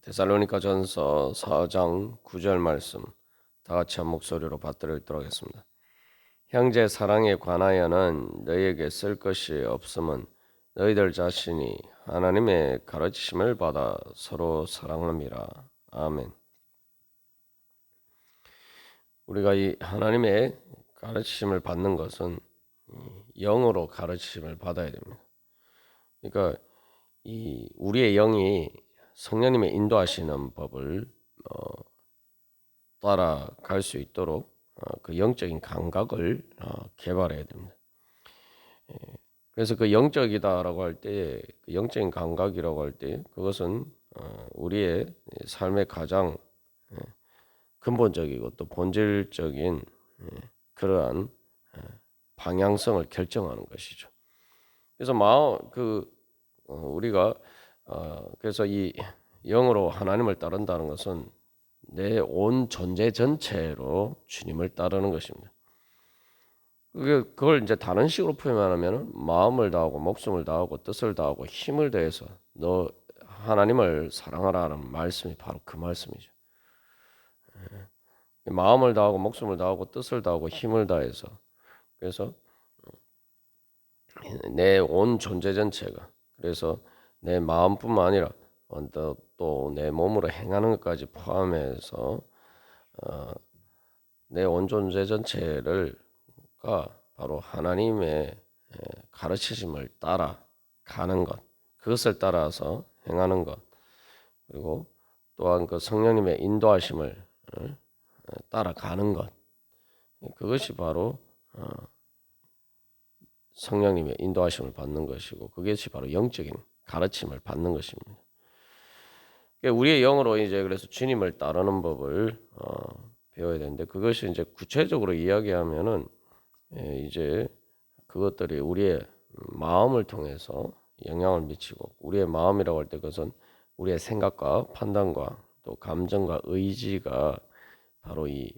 데살로니가전서 4장 9절 말씀 다 같이 한 목소리로 받들도록 하겠습니다. 형제 사랑에 관하여는 너희에게 쓸 것이 없음은 너희들 자신이 하나님의 가르치심을 받아 서로 사랑함이라. 아멘. 우리가 이 하나님의 가르치심을 받는 것은 영으로 가르치심을 받아야 됩니다. 그러니까 이 우리의 영이 성령님의 인도하시는 법을 따라갈 수 있도록 그 영적인 감각을 개발해야 됩니다. 그래서 그 영적이다라고 할 때, 그 영적인 감각이라고 할 때, 그것은 우리의 삶의 가장 근본적이고 또 본질적인 그러한 방향성을 결정하는 것이죠. 그래서 우리가 그래서 이 영으로 하나님을 따른다는 것은 내 온 존재 전체로 주님을 따르는 것입니다. 그걸 이제 다른 식으로 표현하면 마음을 다하고 목숨을 다하고 뜻을 다하고 힘을 다해서 너 하나님을 사랑하라는 말씀이 바로 그 말씀이죠. 마음을 다하고 목숨을 다하고 뜻을 다하고 힘을 다해서 그래서 내 온 존재 전체가 그래서 내 마음뿐만 아니라 또 내 몸으로 행하는 것까지 포함해서 내 온 존재 전체가 바로 하나님의 가르치심을 따라가는 것, 그것을 따라서 행하는 것, 그리고 또한 그 성령님의 인도하심을 따라가는 것, 그것이 바로 성령님의 인도하심을 받는 것이고, 그것이 바로 영적인 가르침을 받는 것입니다. 우리의 영으로 이제 그래서 주님을 따르는 법을 배워야 되는데, 그것이 이제 구체적으로 이야기하면은 이제 그것들이 우리의 마음을 통해서 영향을 미치고, 우리의 마음이라고 할 때 그것은 우리의 생각과 판단과 또 감정과 의지가 바로 이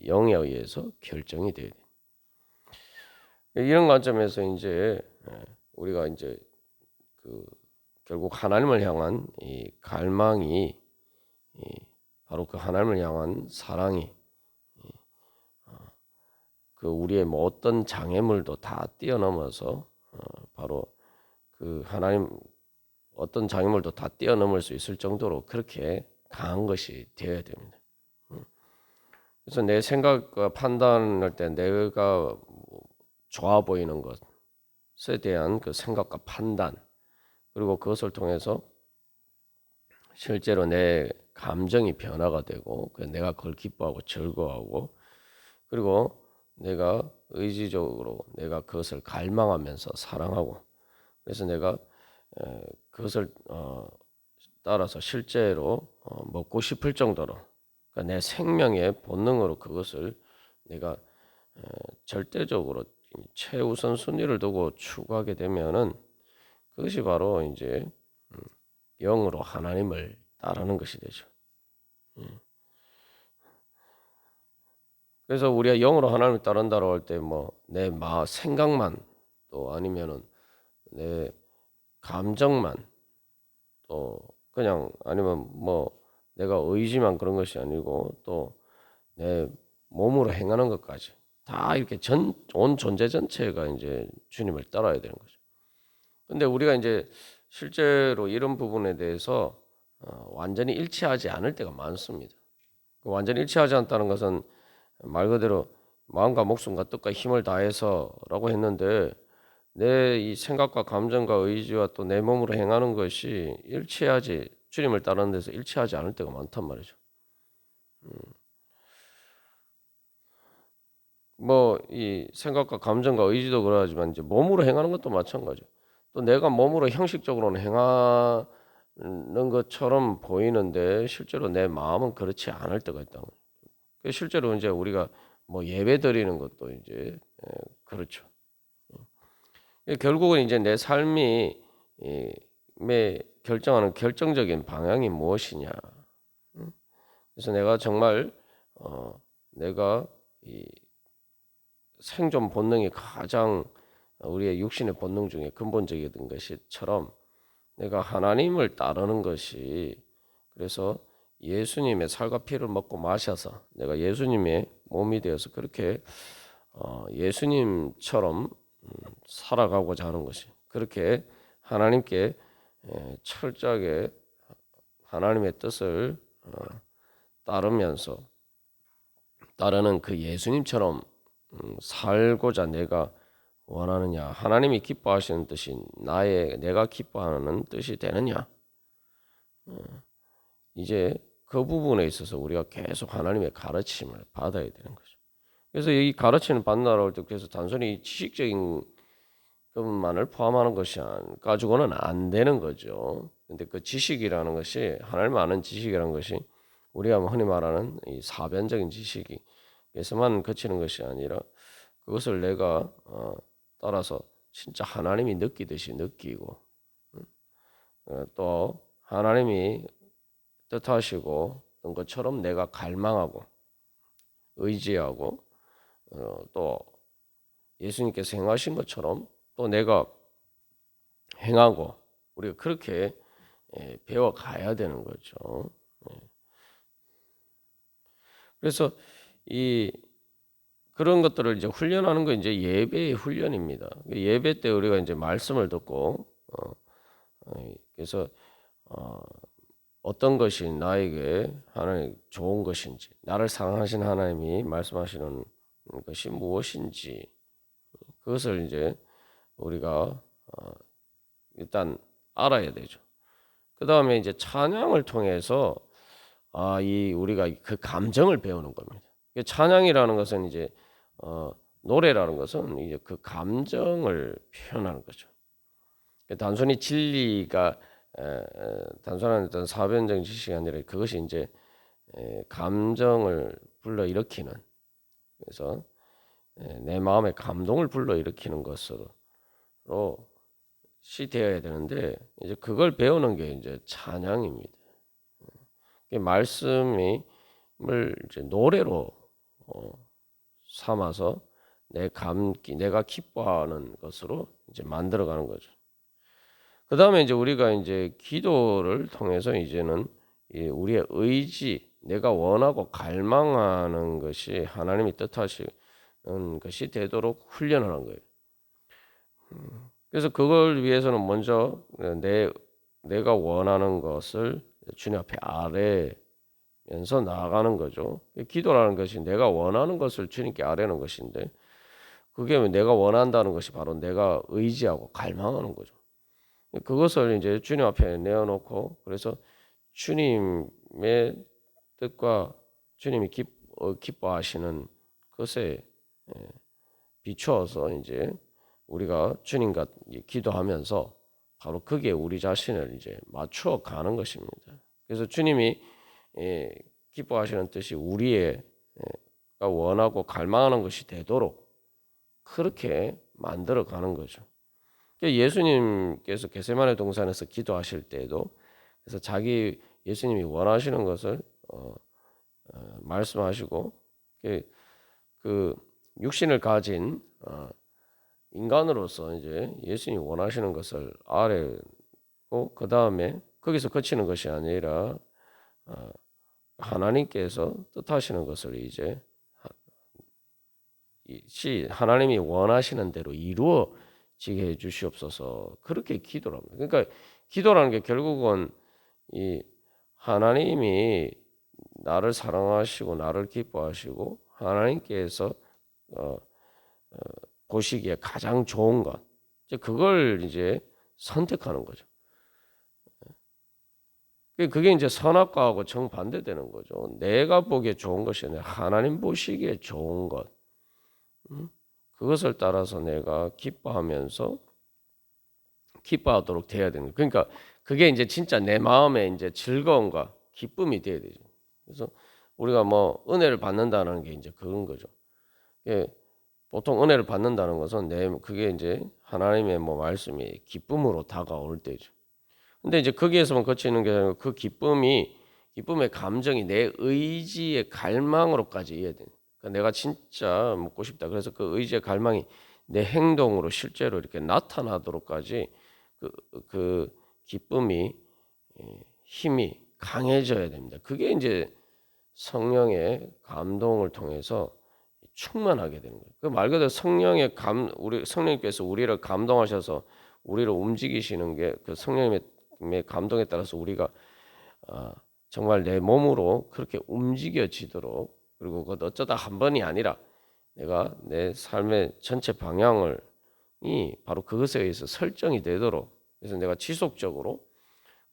영에 의해서 결정이 돼야 돼. 이런 관점에서 이제 우리가 이제 결국 하나님을 향한 이 갈망이 바로 그 하나님을 향한 사랑이 그 우리의 뭐 어떤 장애물도 다 뛰어넘어서 바로 그 하나님 어떤 장애물도 다 뛰어넘을 수 있을 정도로 그렇게 강한 것이 되어야 됩니다. 그래서 내 생각과 판단할 때 내가 좋아 보이는 것에 대한 그 생각과 판단 그리고 그것을 통해서 실제로 내 감정이 변화가 되고 내가 그걸 기뻐하고 즐거워하고 그리고 내가 의지적으로 내가 그것을 갈망하면서 사랑하고 그래서 내가 그것을 따라서 실제로 먹고 싶을 정도로 그러니까 내 생명의 본능으로 그것을 내가 절대적으로 최우선 순위를 두고 추구하게 되면은 그것이 바로 이제 영으로 하나님을 따르는 것이 되죠. 그래서 우리가 영으로 하나님을 따른다고 할 때 뭐 내 생각만 또 아니면은 내 감정만 또 그냥 아니면 뭐 내가 의지만 그런 것이 아니고 또 내 몸으로 행하는 것까지 다 이렇게 온 존재 전체가 이제 주님을 따라야 되는 거죠. 근데 우리가 이제 실제로 이런 부분에 대해서 완전히 일치하지 않을 때가 많습니다. 완전히 일치하지 않다는 것은 말 그대로 마음과 목숨과 뜻과 힘을 다해서라고 했는데 내 이 생각과 감정과 의지와 또 내 몸으로 행하는 것이 주님을 따르는 데서 일치하지 않을 때가 많단 말이죠. 뭐 이 생각과 감정과 의지도 그러하지만 이제 몸으로 행하는 것도 마찬가지죠. 또 내가 몸으로 형식적으로는 행하는 것처럼 보이는데 실제로 내 마음은 그렇지 않을 때가 있다. 실제로 이제 우리가 뭐 예배 드리는 것도 이제 그렇죠. 결국은 이제 내 삶이 결정하는 결정적인 방향이 무엇이냐. 그래서 내가 정말 내가 이 생존 본능이 가장 우리의 육신의 본능 중에 근본적인 것이처럼 내가 하나님을 따르는 것이 그래서 예수님의 살과 피를 먹고 마셔서 내가 예수님의 몸이 되어서 그렇게 예수님처럼 살아가고자 하는 것이, 그렇게 하나님께 철저하게 하나님의 뜻을 따르면서 따르는 그 예수님처럼 살고자 내가 원하느냐, 하나님이 기뻐하시는 뜻이 내가 기뻐하는 뜻이 되느냐. 이제 그 부분에 있어서 우리가 계속 하나님의 가르침을 받아야 되는 거죠. 그래서 이 가르침을 받는다고 할 때 그래서 단순히 지식적인 것만을 포함하는 것이 가지고는 안 되는 거죠. 근데 그 지식이라는 것이, 하나님 아는 지식이라는 것이 우리가 흔히 말하는 이 사변적인 지식에서만 그치는 것이 아니라 그것을 내가 따라서 진짜 하나님이 느끼듯이 느끼고 또 하나님이 뜻하시고 것처럼 내가 갈망하고 의지하고 또 예수님께서 행하신 것처럼 또 내가 행하고 우리가 그렇게 배워 가야 되는 거죠. 그래서 이 그런 것들을 이제 훈련하는 거 이제 예배의 훈련입니다. 예배 때 우리가 이제 말씀을 듣고 그래서 어떤 것이 나에게 하나님 좋은 것인지, 나를 사랑하신 하나님이 말씀하시는 것이 무엇인지 그것을 이제 우리가 일단 알아야 되죠. 그 다음에 이제 찬양을 통해서 이 우리가 그 감정을 배우는 겁니다. 찬양이라는 것은 이제 노래라는 것은 이제 그 감정을 표현하는 거죠. 단순히 진리가 단순한 어떤 사변적 지식이 아니라 그것이 이제 감정을 불러일으키는, 그래서 내 마음의 감동을 불러일으키는 것으로 되어야 되는데 이제 그걸 배우는 게 이제 찬양입니다. 말씀을 이제 노래로 삼아서 내가 기뻐하는 것으로 이제 만들어가는 거죠. 그 다음에 이제 우리가 이제 기도를 통해서 이제는 우리의 의지, 내가 원하고 갈망하는 것이 하나님이 뜻하시는 것이 되도록 훈련을 한 거예요. 그래서 그걸 위해서는 먼저 내가 원하는 것을 주님 앞에 아뢰면서 나아가는 거죠. 기도라는 것이 내가 원하는 것을 주님께 아뢰는 것인데, 그게 내가 원한다는 것이 바로 내가 의지하고 갈망하는 거죠. 그것을 이제 주님 앞에 내어놓고, 그래서 주님의 뜻과 주님이 기뻐하시는 것에 비추어서 이제 우리가 주님과 기도하면서 바로 그게 우리 자신을 이제 맞추어 가는 것입니다. 그래서 주님이 기뻐하시는 뜻이 우리가 원하고 갈망하는 것이 되도록 그렇게 만들어 가는 거죠. 예수님께서 겟세마네 동산에서 기도하실 때에도 그래서 예수님이 원하시는 것을 말씀하시고 그 육신을 가진 인간으로서 이제 예수님이 원하시는 것을 아뢰고 그 다음에 거기서 그치는 것이 아니라 하나님께서 뜻하시는 것을 이제 하나님이 원하시는 대로 이루어지게 해주시옵소서, 그렇게 기도를 합니다. 그러니까 기도라는 게 결국은 이 하나님이 나를 사랑하시고 나를 기뻐하시고 하나님께서 보시기에 가장 좋은 것, 그걸 이제 선택하는 거죠. 그게 이제 선악과하고 정반대되는 거죠. 내가 보기에 좋은 것이 아니라 하나님 보시기에 좋은 것, 그것을 따라서 내가 기뻐하도록 돼야 되는 거예요. 그러니까 그게 이제 진짜 내 마음에 이제 즐거움과 기쁨이 돼야 되죠. 그래서 우리가 뭐 은혜를 받는다는 게 이제 그런 거죠. 보통 은혜를 받는다는 것은 그게 이제 하나님의 뭐 말씀이 기쁨으로 다가올 때죠. 근데 이제 거기에서만 거치는 게 아니고 그 기쁨의 감정이 내 의지의 갈망으로까지 이어야 돼요. 그러니까 내가 진짜 먹고 싶다. 그래서 그 의지의 갈망이 내 행동으로 실제로 이렇게 나타나도록까지 그 기쁨이 힘이 강해져야 됩니다. 그게 이제 성령의 감동을 통해서 충만하게 되는 거예요. 그 말 그대로 우리 성령님께서 우리를 감동하셔서 우리를 움직이시는 게 그 성령님의 감동에 따라서 우리가 정말 내 몸으로 그렇게 움직여지도록, 그리고 그것 어쩌다 한 번이 아니라 내가 내 삶의 전체 방향을 바로 그것에 의해서 설정이 되도록, 그래서 내가 지속적으로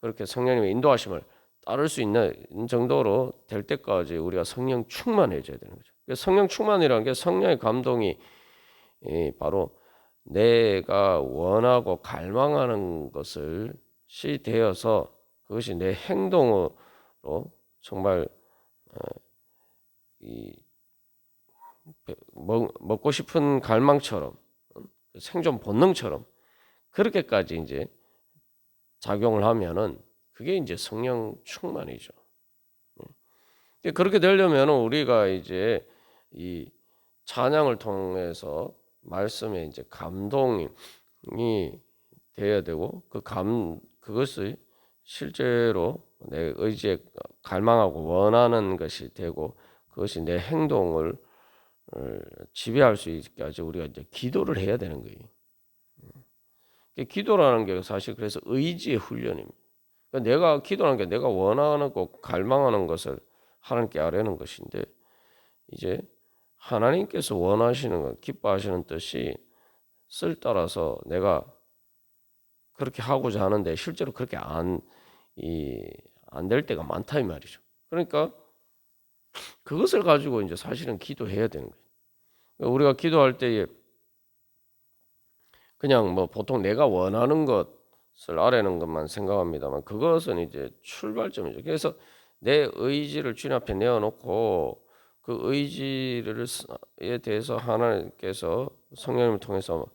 그렇게 성령님의 인도하심을 따를 수 있는 정도로 될 때까지 우리가 성령 충만해져야 되는 거죠. 성령 충만이라는 게 성령의 감동이 바로 내가 원하고 갈망하는 것을 되어서 그것이 내 행동으로 정말 이 먹고 싶은 갈망처럼, 생존 본능처럼 그렇게까지 이제 작용을 하면은 그게 이제 성령 충만이죠. 그렇게 되려면 우리가 이제 이 찬양을 통해서 말씀에 이제 감동이 돼야 되고, 그것이 실제로 내 의지에 갈망하고 원하는 것이 되고, 그것이 내 행동을 지배할 수 있게까지 우리가 이제 기도를 해야 되는 거예요. 기도라는 게 사실 그래서 의지의 훈련입니다. 그러니까 내가 기도하는 게 내가 원하는 거 갈망하는 것을 하나님께 아뢰는 것인데, 이제 하나님께서 원하시는 것, 기뻐하시는 뜻이 쓸 따라서 내가 그렇게 하고자 하는데 실제로 그렇게 안 될 때가 많다 이 말이죠. 그러니까 그것을 가지고 이제 사실은 기도해야 되는 거예요. 그러니까 우리가 기도할 때에 그냥 뭐 보통 내가 원하는 것을 아뢰는 것만 생각합니다만, 그것은 이제 출발점이죠. 그래서 내 의지를 주님 앞에 내어놓고 그 의지에 대해서 하나님께서 성령님을 통해서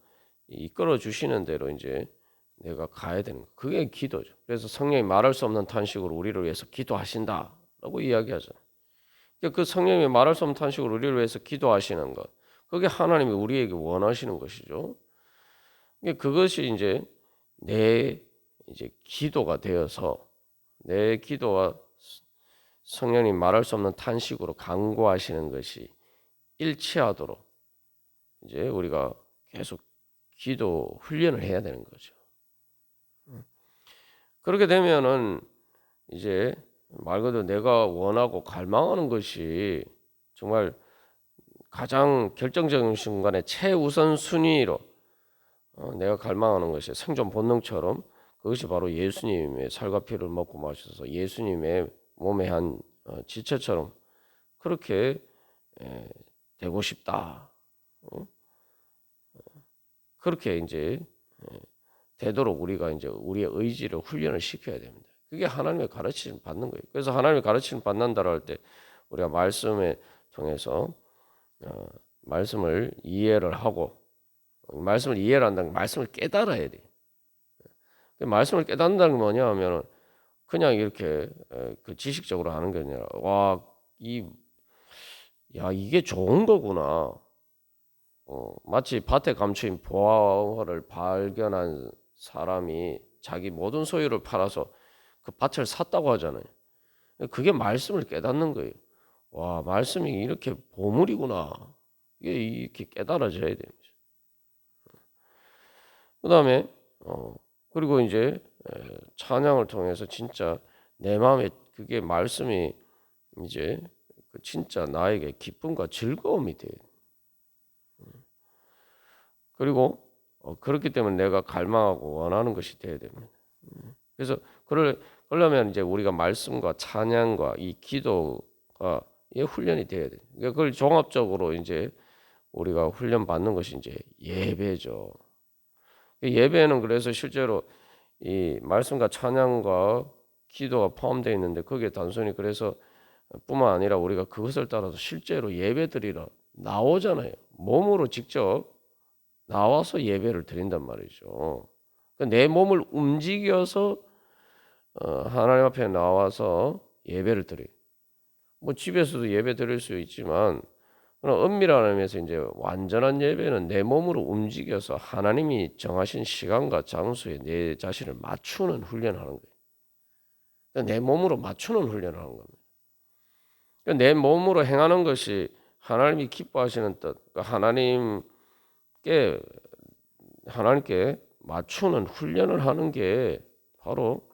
이끌어 주시는 대로 이제 내가 가야 되는 거. 그게 기도죠. 그래서 성령이 말할 수 없는 탄식으로 우리를 위해서 기도하신다라고 이야기하잖아요. 그러니까 그 성령이 말할 수 없는 탄식으로 우리를 위해서 기도하시는 것, 그게 하나님이 우리에게 원하시는 것이죠. 그것이 이제 내 이제 기도가 되어서 내 기도와 성령님 말할 수 없는 탄식으로 간구하시는 것이 일치하도록 이제 우리가 계속 기도 훈련을 해야 되는 거죠. 그렇게 되면은 이제 말 그대로 내가 원하고 갈망하는 것이 정말 가장 결정적인 순간에 최우선 순위로 내가 갈망하는 것이 생존 본능처럼, 그것이 바로 예수님의 살과 피를 먹고 마셔서 예수님의 몸의 한 지체처럼 그렇게 되고 싶다. 그렇게 이제 되도록 우리가 이제 우리의 의지를 훈련을 시켜야 됩니다. 그게 하나님의 가르침을 받는 거예요. 그래서 하나님의 가르침을 받는다라 할 때 우리가 말씀에 통해서 말씀을 이해를 하고, 말씀을 이해를 한다는 건 말씀을 깨달아야 돼요. 말씀을 깨닫는다는 게 뭐냐 하면 그냥 이렇게 그 지식적으로 하는 게 아니라 이게 좋은 거구나. 마치 밭에 감추인 보화를 발견한 사람이 자기 모든 소유를 팔아서 그 밭을 샀다고 하잖아요. 그게 말씀을 깨닫는 거예요. 와, 말씀이 이렇게 보물이구나. 이게 이렇게 깨달아져야 되는 거죠. 그다음에 그리고 이제 찬양을 통해서 진짜 내 마음에 그게 말씀이 이제 진짜 나에게 기쁨과 즐거움이 돼요. 그리고 그렇기 때문에 내가 갈망하고 원하는 것이 돼야 됩니다. 그래서 그러려면 이제 우리가 말씀과 찬양과 이 기도가 훈련이 돼야 돼요. 그러니까 그걸 종합적으로 이제 우리가 훈련 받는 것이 이제 예배죠. 예배는 그래서 실제로 이 말씀과 찬양과 기도가 포함되어 있는데, 그게 단순히 그래서 뿐만 아니라 우리가 그것을 따라서 실제로 예배드리러 나오잖아요. 몸으로 직접 나와서 예배를 드린단 말이죠. 내 몸을 움직여서 하나님 앞에 나와서 예배를 드려요. 뭐 집에서도 예배 드릴 수 있지만, 그럼 엄밀한 의미에서 이제 완전한 예배는 내 몸으로 움직여서 하나님이 정하신 시간과 장소에 내 자신을 맞추는 훈련하는 거예요. 그러니까 내 몸으로 맞추는 훈련을 하는 겁니다. 그러니까 내 몸으로 행하는 것이 하나님이 기뻐하시는 뜻, 그러니까 하나님께 맞추는 훈련을 하는 게 바로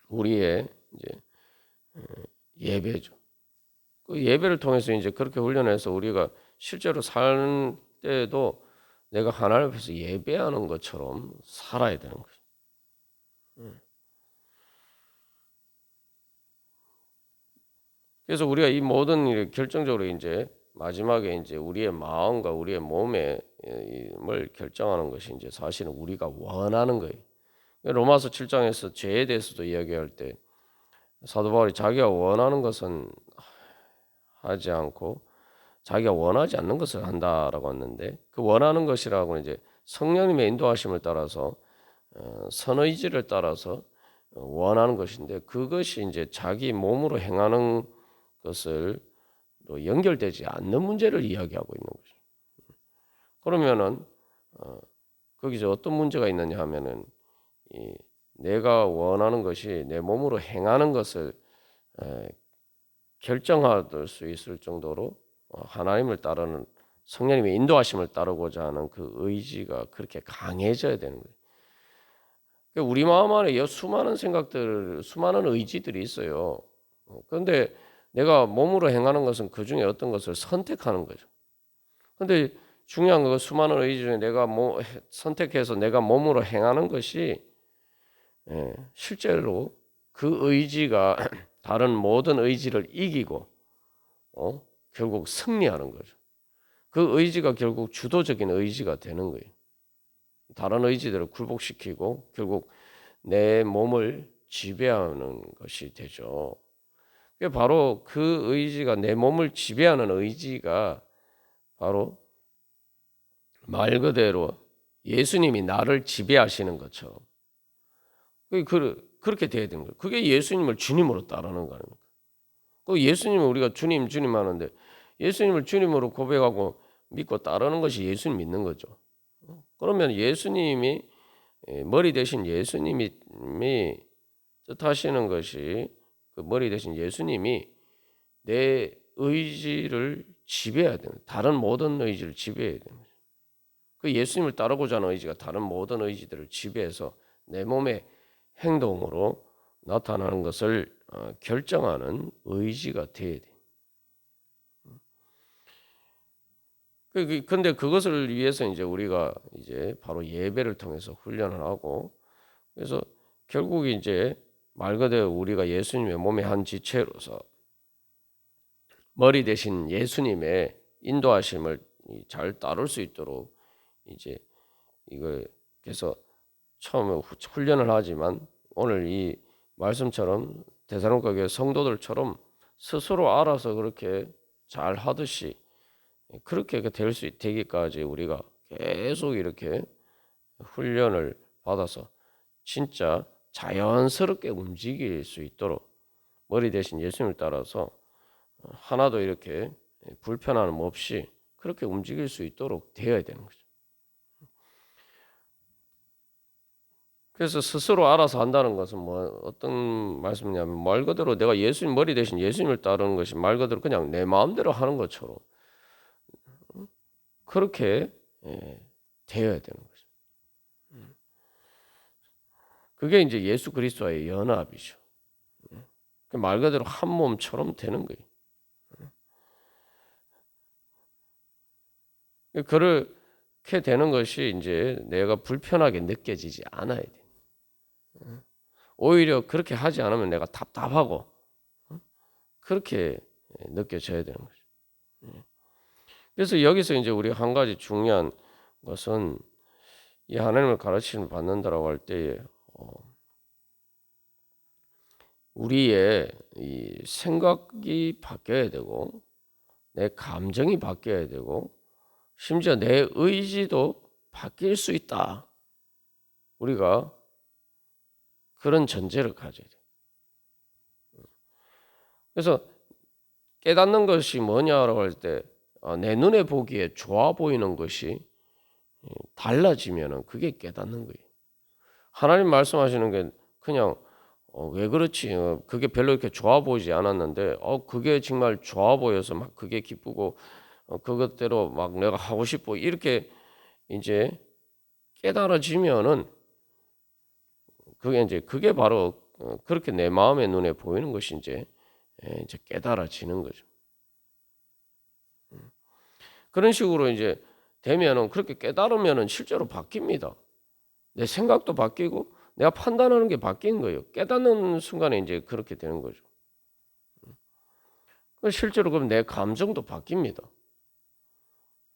우리의 이제 예배죠. 그 예배를 통해서 이제 그렇게 훈련해서 우리가 실제로 사는 때에도 내가 하나님 앞에서 예배하는 것처럼 살아야 되는 거죠. 그래서 우리가 이 모든 일을 결정적으로 이제 마지막에 이제 우리의 마음과 우리의 몸의 을 결정하는 것이 이제 사실은 우리가 원하는 거예요. 로마서 7장에서 죄에 대해서도 이야기할 때 사도 바울이 자기가 원하는 것은 하지 않고 자기가 원하지 않는 것을 한다라고 했는데, 그 원하는 것이라고 이제 성령님의 인도하심을 따라서 선의지를 따라서 원하는 것인데, 그것이 이제 자기 몸으로 행하는 것을 또 연결되지 않는 문제를 이야기하고 있는 거죠. 그러면은 거기서 어떤 문제가 있느냐 하면은 내가 원하는 것이 내 몸으로 행하는 것을 결정할 수 있을 정도로 하나님을 따르는 성령님의 인도하심을 따르고자 하는 그 의지가 그렇게 강해져야 되는 거예요. 그러니까 우리 마음 안에 수많은 생각들, 수많은 의지들이 있어요. 그런데 내가 몸으로 행하는 것은 그 중에 어떤 것을 선택하는 거죠. 그런데 중요한 건 수많은 의지 중에 내가 선택해서 내가 몸으로 행하는 것이 실제로 그 의지가 다른 모든 의지를 이기고 결국 승리하는 거죠. 그 의지가 결국 주도적인 의지가 되는 거예요. 다른 의지들을 굴복시키고 결국 내 몸을 지배하는 것이 되죠. 바로 그 의지가, 내 몸을 지배하는 의지가 바로 말 그대로 예수님이 나를 지배하시는 것처럼 그렇게 돼야 되는 거예요. 그게 예수님을 주님으로 따르는 거 아닙니까? 그 예수님을 우리가 주님 하는데, 예수님을 주님으로 고백하고 믿고 따르는 것이 예수님 믿는 거죠. 그러면 예수님이 머리 대신 예수님이 뜻하시는 것이, 그 머리 대신 예수님이 내 의지를 지배해야 되는, 다른 모든 의지를 지배해야 되는 거죠. 그 예수님을 따르고자 하는 의지가 다른 모든 의지들을 지배해서 내 몸의 행동으로 나타나는 것을 결정하는 의지가 돼야 돼. 근데 그것을 위해서 이제 우리가 이제 바로 예배를 통해서 훈련을 하고, 그래서 결국 이제 말 그대로 우리가 예수님의 몸의 한 지체로서 머리 대신 예수님의 인도하심을 잘 따를 수 있도록 이제 이걸 그래서 처음에 훈련을 하지만 오늘 이 말씀처럼 데살로니가 교회 성도들처럼 스스로 알아서 그렇게 잘 하듯이 그렇게 되기까지 우리가 계속 이렇게 훈련을 받아서 진짜 자연스럽게 움직일 수 있도록 머리 대신 예수님을 따라서 하나도 이렇게 불편함 없이 그렇게 움직일 수 있도록 되어야 되는 거죠. 그래서 스스로 알아서 한다는 것은 뭐 어떤 말씀이냐면, 말 그대로 내가 예수님 머리 대신 예수님을 따르는 것이 말 그대로 그냥 내 마음대로 하는 것처럼 그렇게 되어야 되는 거죠. 그게 이제 예수 그리스도와의 연합이죠. 말 그대로 한 몸처럼 되는 거예요. 그렇게 되는 것이 이제 내가 불편하게 느껴지지 않아야 돼. 오히려 그렇게 하지 않으면 내가 답답하고 그렇게 느껴져야 되는 거죠. 그래서 여기서 이제 우리 한 가지 중요한 것은, 이 하나님을 가르침을 받는다라고 할 때에 우리의 이 생각이 바뀌어야 되고 내 감정이 바뀌어야 되고 심지어 내 의지도 바뀔 수 있다. 우리가 그런 전제를 가져야 돼. 그래서 깨닫는 것이 뭐냐라고 할 때 내 눈에 보기에 좋아 보이는 것이 달라지면은 그게 깨닫는 거예요. 하나님 말씀하시는 게 그냥 왜 그렇지? 그게 별로 이렇게 좋아 보이지 않았는데 그게 정말 좋아 보여서 막 그게 기쁘고 그것대로 막 내가 하고 싶고 이렇게 이제 깨달아지면은 그게 바로 그렇게 내 마음의 눈에 보이는 것이 이제 깨달아지는 거죠. 그런 식으로 이제 되면은 그렇게 깨달으면은 실제로 바뀝니다. 내 생각도 바뀌고 내가 판단하는 게 바뀐 거예요. 깨닫는 순간에 이제 그렇게 되는 거죠. 실제로 그럼 내 감정도 바뀝니다.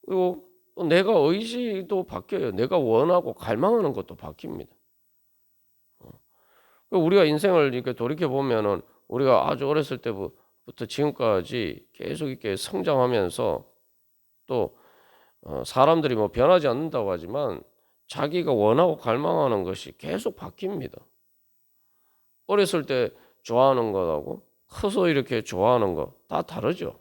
그리고 또 내가 의지도 바뀌어요. 내가 원하고 갈망하는 것도 바뀝니다. 우리가 인생을 이렇게 돌이켜 보면은 우리가 아주 어렸을 때부터 지금까지 계속 이렇게 성장하면서 또 사람들이 뭐 변하지 않는다고 하지만 자기가 원하고 갈망하는 것이 계속 바뀝니다. 어렸을 때 좋아하는 것하고 커서 이렇게 좋아하는 거 다 다르죠.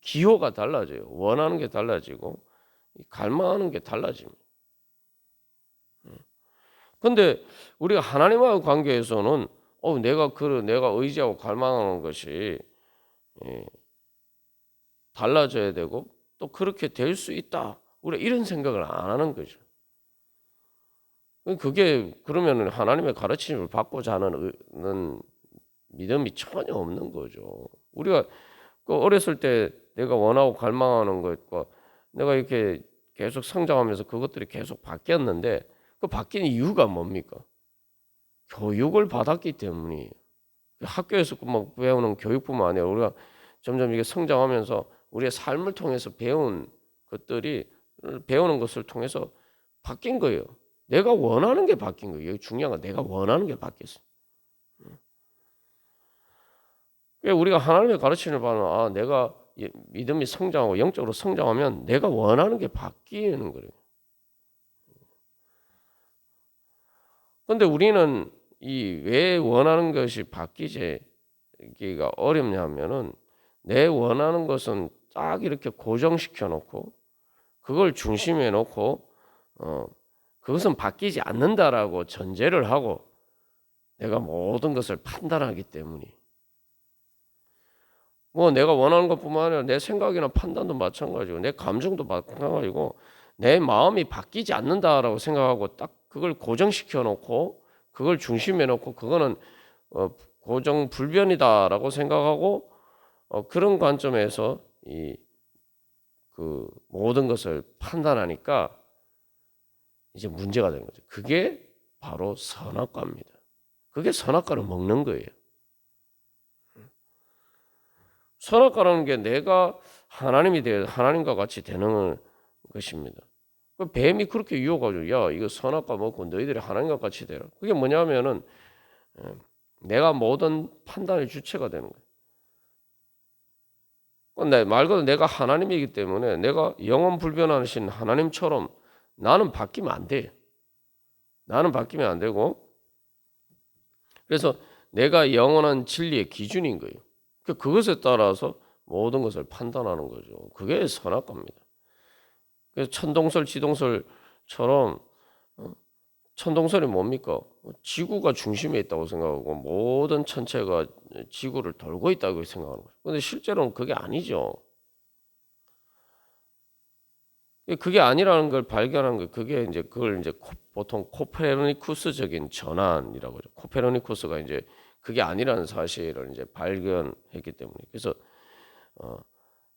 기호가 달라져요. 원하는 게 달라지고 갈망하는 게 달라집니다. 근데 우리가 하나님과의 관계에서는 내가 의지하고 갈망하는 것이 예, 달라져야 되고 또 그렇게 될 수 있다. 우리가 이런 생각을 안 하는 거죠. 그게 그러면 하나님의 가르침을 받고자 하는 믿음이 전혀 없는 거죠. 우리가 그 어렸을 때 내가 원하고 갈망하는 것과 내가 이렇게 계속 성장하면서 그것들이 계속 바뀌었는데 그 바뀐 이유가 뭡니까? 교육을 받았기 때문이에요. 학교에서 막 배우는 교육뿐만 아니라 우리가 점점 이게 성장하면서 우리의 삶을 통해서 배운 것들이 배우는 것을 통해서 바뀐 거예요. 내가 원하는 게 바뀐 거예요. 여기 중요한 건 내가 원하는 게 바뀌었어. 우리가 하나님의 가르침을 받는 내가 믿음이 성장하고 영적으로 성장하면 내가 원하는 게 바뀌는 거예요. 그런데 우리는 이 왜 원하는 것이 바뀌기가 어렵냐면은 내 원하는 것은 딱 이렇게 고정시켜 놓고 그걸 중심에 놓고 그것은 바뀌지 않는다라고 전제를 하고 내가 모든 것을 판단하기 때문에 뭐 내가 원하는 것뿐만 아니라 내 생각이나 판단도 마찬가지고 내 감정도 마찬가지고 내 마음이 바뀌지 않는다라고 생각하고 딱 그걸 고정시켜 놓고 그걸 중심에 놓고 그거는 고정 불변이다라고 생각하고 그런 관점에서 그 모든 것을 판단하니까 이제 문제가 되는 거죠. 그게 바로 선악과입니다. 그게 선악과를 먹는 거예요. 선악과라는 게 내가 하나님과 같이 되는 것입니다. 그 뱀이 그렇게 유혹하죠. 야, 이거 선악과 먹고 너희들이 하나님과 같이 되라. 그게 뭐냐면은 내가 모든 판단의 주체가 되는 거예요. 말 그대로 내가 하나님이기 때문에 내가 영원 불변하신 하나님처럼 나는 바뀌면 안 돼. 나는 바뀌면 안 되고 그래서 내가 영원한 진리의 기준인 거예요. 그것에 따라서 모든 것을 판단하는 거죠. 그게 선악과입니다. 그래서 천동설, 지동설처럼 천동설이 뭡니까? 지구가 중심에 있다고 생각하고 모든 천체가 지구를 돌고 있다고 생각하는 거예요. 근데 실제로는 그게 아니죠. 그게 아니라는 걸 발견한 거, 그게 이제 그걸 이제 보통 코페르니쿠스적인 전환이라고 하죠. 코페르니쿠스가 이제 그게 아니라는 사실을 이제 발견했기 때문에 그래서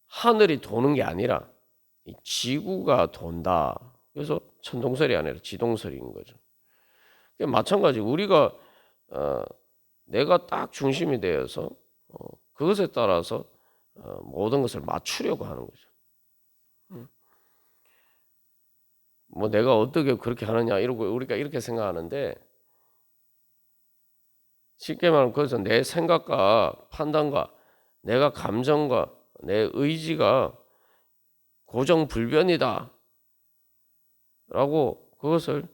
하늘이 도는 게 아니라 이 지구가 돈다. 그래서 천동설이 아니라 지동설인 거죠. 마찬가지 우리가 내가 딱 중심이 되어서 그것에 따라서 모든 것을 맞추려고 하는 거죠. 뭐 내가 어떻게 그렇게 하느냐 이러고 우리가 이렇게 생각하는데 쉽게 말하면 그것은 내 생각과 판단과 내가 감정과 내 의지가 고정불변이다 라고 그것을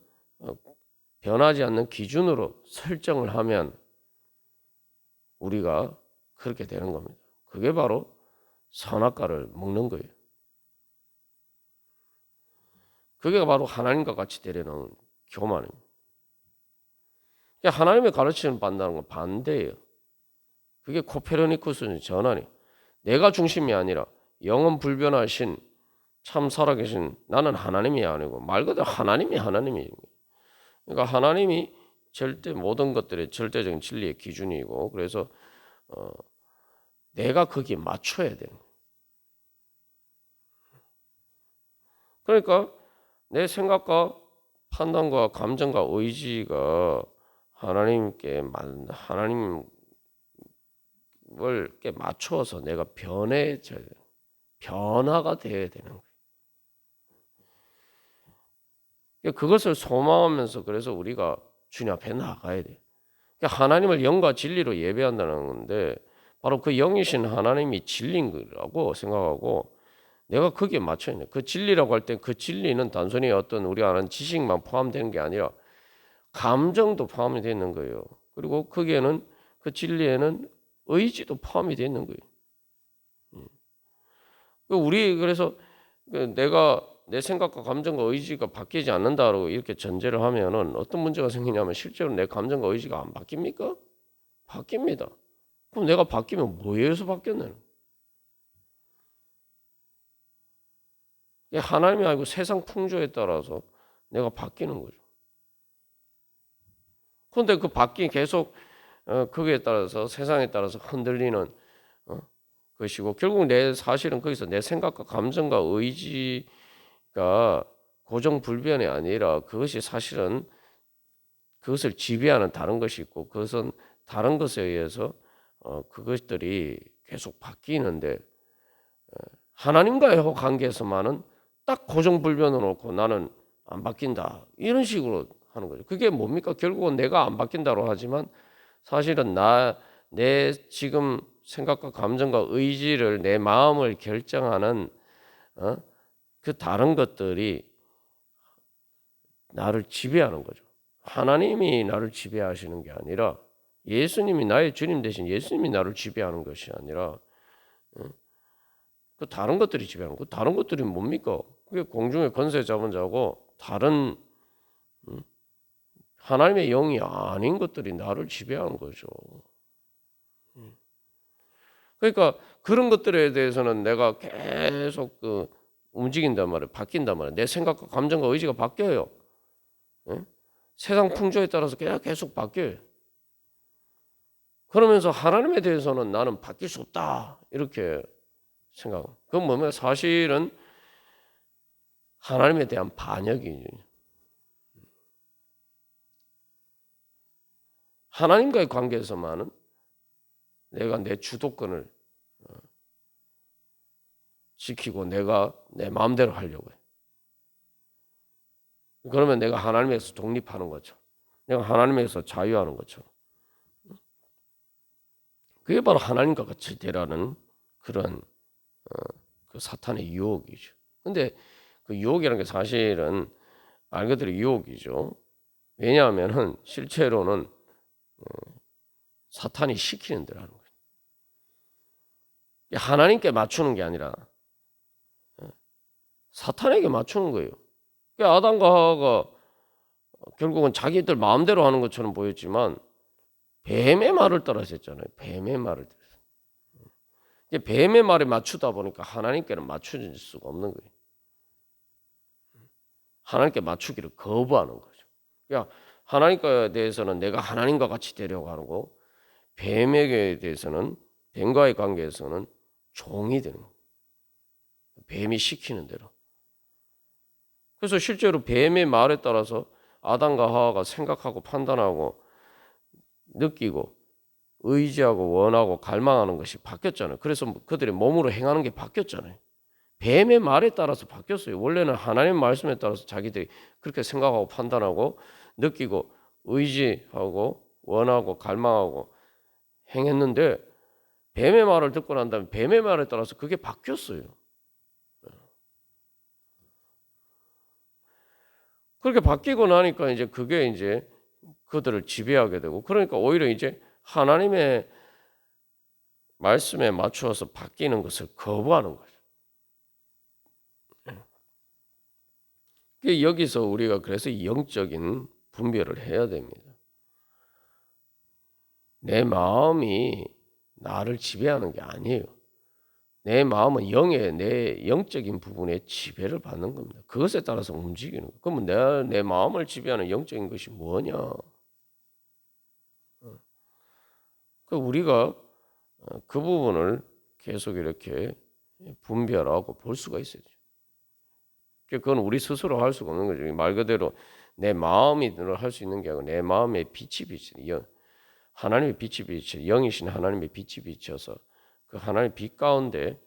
변하지 않는 기준으로 설정을 하면 우리가 그렇게 되는 겁니다. 그게 바로 선악과를 먹는 거예요. 그게 바로 하나님과 같이 되려는 교만입니다. 하나님의 가르침을 받는다는 건 반대예요. 그게 코페르니쿠스의 전환이. 내가 중심이 아니라 영원 불변하신 참 살아계신 나는 하나님이 아니고 말 그대로 하나님이. 그러니까 하나님이 절대 모든 것들의 절대적인 진리의 기준이고 그래서 내가 거기에 맞춰야 되는 거예요. 그러니까 내 생각과 판단과 감정과 의지가 하나님을 맞춰서 내가 변화가 되어야 되는 거예요. 그것을 소망하면서 그래서 우리가 주님 앞에 나가야 돼요. 하나님을 영과 진리로 예배한다는 건데 바로 그 영이신 하나님이 진리인 거라고 생각하고 내가 거기에 맞춰야 돼. 그 진리라고 할 때 그 진리는 단순히 어떤 우리가 아는 지식만 포함되는 게 아니라 감정도 포함이 되어 있는 거예요. 그리고 거기에는 그 진리에는 의지도 포함이 되어 있는 거예요. 우리 그래서 내가 내 생각과 감정과 의지가 바뀌지 않는다고 이렇게 전제를 하면은 어떤 문제가 생기냐면 실제로 내 감정과 의지가 안 바뀝니까? 바뀝니다. 그럼 내가 바뀌면 뭐에서 바뀌었나요? 하나님이 아니고 세상 풍조에 따라서 내가 바뀌는 거죠. 그런데 그 바뀐 계속 거기에 따라서 세상에 따라서 흔들리는 것이고 결국 내 사실은 거기서 내 생각과 감정과 의지가 고정불변이 아니라 그것이 사실은 그것을 지배하는 다른 것이 있고 그것은 다른 것에 의해서 그것들이 계속 바뀌는데 하나님과의 관계에서만은 딱 고정불변을 놓고 나는 안 바뀐다 이런 식으로 하는 거죠. 그게 뭡니까? 결국은 내가 안 바뀐다고 하지만 사실은 내 지금 생각과 감정과 의지를 내 마음을 결정하는 그 다른 것들이 나를 지배하는 거죠. 하나님이 나를 지배하시는 게 아니라 예수님이 나의 주님 대신 예수님이 나를 지배하는 것이 아니라 그 다른 것들이 지배하는 거. 다른 것들이 뭡니까? 그게 공중의 권세 잡은 자고 다른 하나님의 영이 아닌 것들이 나를 지배하는 거죠. 그러니까 그런 것들에 대해서는 내가 계속 움직인단 말이에요. 바뀐단 말이에요. 내 생각과 감정과 의지가 바뀌어요. 세상 풍조에 따라서 계속 바뀌어요. 그러면서 하나님에 대해서는 나는 바뀔 수 없다 이렇게 생각. 그건 뭐냐면 사실은 하나님에 대한 반역이죠. 하나님과의 관계에서만은 내가 내 주도권을 지키고 내가 내 마음대로 하려고 해. 그러면 내가 하나님에서 독립하는 거죠. 내가 하나님에서 자유하는 거죠. 그게 바로 하나님과 같이 되라는 그런 그 사탄의 유혹이죠. 근데 그 유혹이라는 게 사실은 말 그대로 유혹이죠. 왜냐하면은 실제로는 사탄이 시키는 대로 하는 거예요. 하나님께 맞추는 게 아니라 사탄에게 맞추는 거예요. 아담과 하와가 결국은 자기들 마음대로 하는 것처럼 보였지만 뱀의 말을 따라서 했잖아요. 뱀의 말을 따라서. 뱀의 말에 맞추다 보니까 하나님께는 맞춰질 수가 없는 거예요. 하나님께 맞추기를 거부하는 거죠. 그러니까 하나님께 대해서는 내가 하나님과 같이 되려고 하는 거고 뱀에게 대해서는 뱀과의 관계에서는 종이 되는 거예요. 뱀이 시키는 대로. 그래서 실제로 뱀의 말에 따라서 아담과 하와가 생각하고 판단하고 느끼고 의지하고 원하고 갈망하는 것이 바뀌었잖아요. 그래서 그들의 몸으로 행하는 게 바뀌었잖아요. 뱀의 말에 따라서 바뀌었어요. 원래는 하나님 말씀에 따라서 자기들이 그렇게 생각하고 판단하고 느끼고 의지하고 원하고 갈망하고 행했는데 뱀의 말을 듣고 난 다음에 뱀의 말에 따라서 그게 바뀌었어요. 그렇게 바뀌고 나니까 이제 그게 이제 그들을 지배하게 되고 그러니까 오히려 이제 하나님의 말씀에 맞추어서 바뀌는 것을 거부하는 거죠. 여기서 우리가 그래서 영적인 분별을 해야 됩니다. 내 마음이 나를 지배하는 게 아니에요. 내 마음은 내 영적인 부분에 지배를 받는 겁니다. 그것에 따라서 움직이는 거예요. 그러면 내 마음을 지배하는 영적인 것이 뭐냐? 우리가 그 부분을 계속 이렇게 분별하고 볼 수가 있어요. 그건 우리 스스로 할 수가 없는 거죠. 말 그대로 내 마음이 할 수 있는 게 아니고 내 마음에 빛이 비치는 하나님의 빛이 비치 영이신 하나님의 빛이 비쳐서 그 하나님의 빛 가운데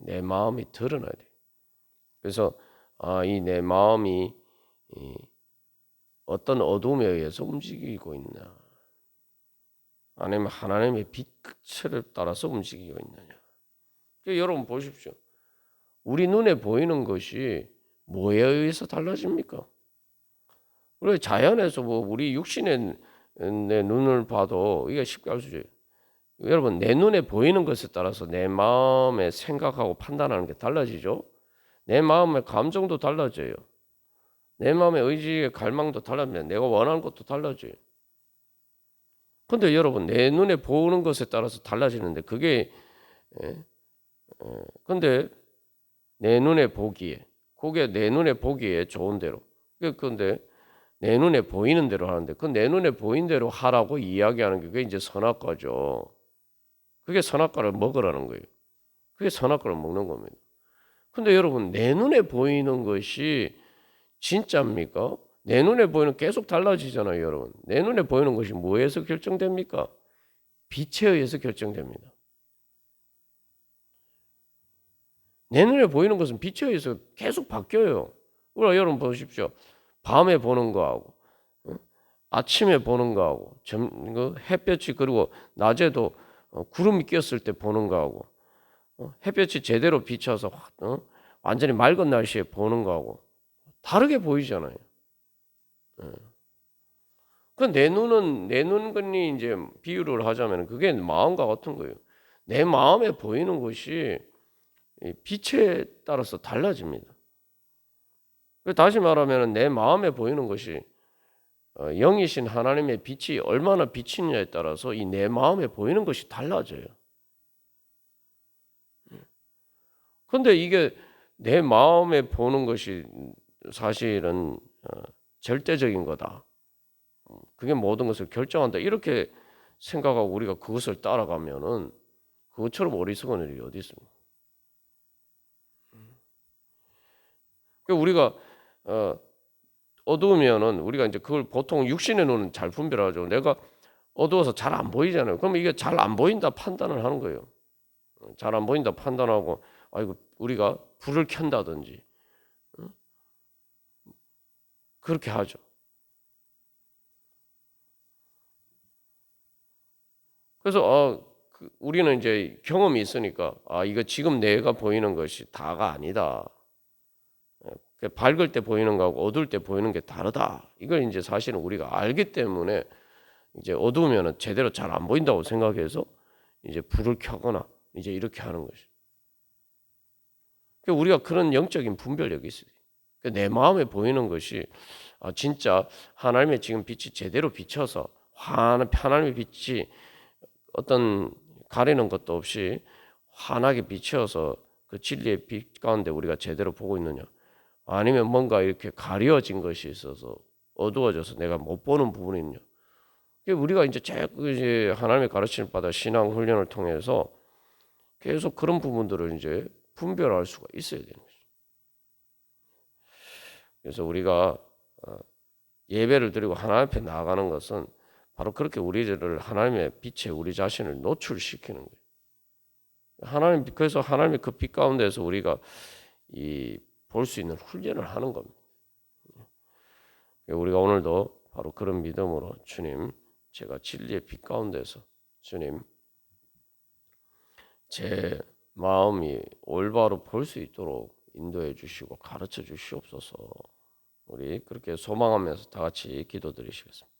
내 마음이 드러나야 돼. 그래서 이 내 마음이 어떤 어둠에 의해서 움직이고 있나, 아니면 하나님의 빛을 따라서 움직이고 있느냐. 여러분 보십시오. 우리 눈에 보이는 것이 뭐에 의해서 달라집니까? 우리 자연에서 우리 육신의 내 눈을 봐도 이게 쉽게 알 수 있어요. 여러분 내 눈에 보이는 것에 따라서 내 마음의 생각하고 판단하는 게 달라지죠. 내 마음의 감정도 달라져요. 내 마음의 의지의 갈망도 달라집니다. 내가 원하는 것도 달라져요. 근데 여러분 내 눈에 보는 것에 따라서 달라지는데 그게 근데 내 눈에 보기에 그게 내 눈에 보기에 좋은 대로 근데 내 눈에 보이는 대로 하는데 그 내 눈에 보이는 대로 하라고 이야기하는 게 그게 이제 선악과죠. 그게 선악과를 먹으라는 거예요. 그게 선악과를 먹는 겁니다. 근데 여러분 내 눈에 보이는 것이 진짜입니까? 내 눈에 보이는 계속 달라지잖아요, 여러분. 내 눈에 보이는 것이 뭐에서 결정됩니까? 빛에 의해서 결정됩니다. 내 눈에 보이는 것은 빛에 의해서 계속 바뀌어요. 우리가 여러분 보십시오. 밤에 보는 거하고 아침에 보는 거하고 햇볕이 그리고 낮에도 구름이 꼈을 때 보는 거하고 햇볕이 제대로 비쳐서 완전히 맑은 날씨에 보는 거하고 다르게 보이잖아요. 그 내 눈이 이제 비유를 하자면 그게 마음과 같은 거예요. 내 마음에 보이는 것이 빛에 따라서 달라집니다. 다시 말하면 내 마음에 보이는 것이 영이신 하나님의 빛이 얼마나 비치느냐에 따라서 이 내 마음에 보이는 것이 달라져요. 근데 이게 내 마음에 보는 것이 사실은 절대적인 거다. 그게 모든 것을 결정한다. 이렇게 생각하고 우리가 그것을 따라가면은 그것처럼 어리석은 일이 어디 있습니까? 우리가 어두우면은 우리가 이제 그걸 보통 육신의 눈은 잘 분별하죠. 내가 어두워서 잘 안 보이잖아요. 그러면 이게 잘 안 보인다 판단을 하는 거예요. 잘 안 보인다 판단하고 아이고 우리가 불을 켠다든지 그렇게 하죠. 그래서 우리는 이제 경험이 있으니까 이거 지금 내가 보이는 것이 다가 아니다. 밝을 때 보이는 거하고 어두울 때 보이는 게 다르다. 이걸 이제 사실은 우리가 알기 때문에 이제 어두우면은 제대로 잘 안 보인다고 생각해서 이제 불을 켜거나 이제 이렇게 하는 것이. 우리가 그런 영적인 분별력이 있어요. 내 마음에 보이는 것이 진짜 하나님의 지금 빛이 제대로 비쳐서 하나님의 빛이 어떤 가리는 것도 없이 환하게 비쳐서 그 진리의 빛 가운데 우리가 제대로 보고 있느냐, 아니면 뭔가 이렇게 가려진 것이 있어서 어두워져서 내가 못 보는 부분이 있느냐. 우리가 이제 하나님의 가르침을 받아 신앙 훈련을 통해서 계속 그런 부분들을 이제 분별할 수가 있어야 되는 것이죠. 그래서 우리가 예배를 드리고 하나님 앞에 나아가는 것은 바로 그렇게 우리를 하나님의 빛에 우리 자신을 노출시키는 거예요. 그래서 하나님의 그 빛 가운데서 우리가 볼 수 있는 훈련을 하는 겁니다. 우리가 오늘도 바로 그런 믿음으로 주님, 제가 진리의 빛 가운데서 주님, 제 마음이 올바로 볼 수 있도록 인도해 주시고 가르쳐 주시옵소서. 우리 그렇게 소망하면서 다 같이 기도드리시겠습니다.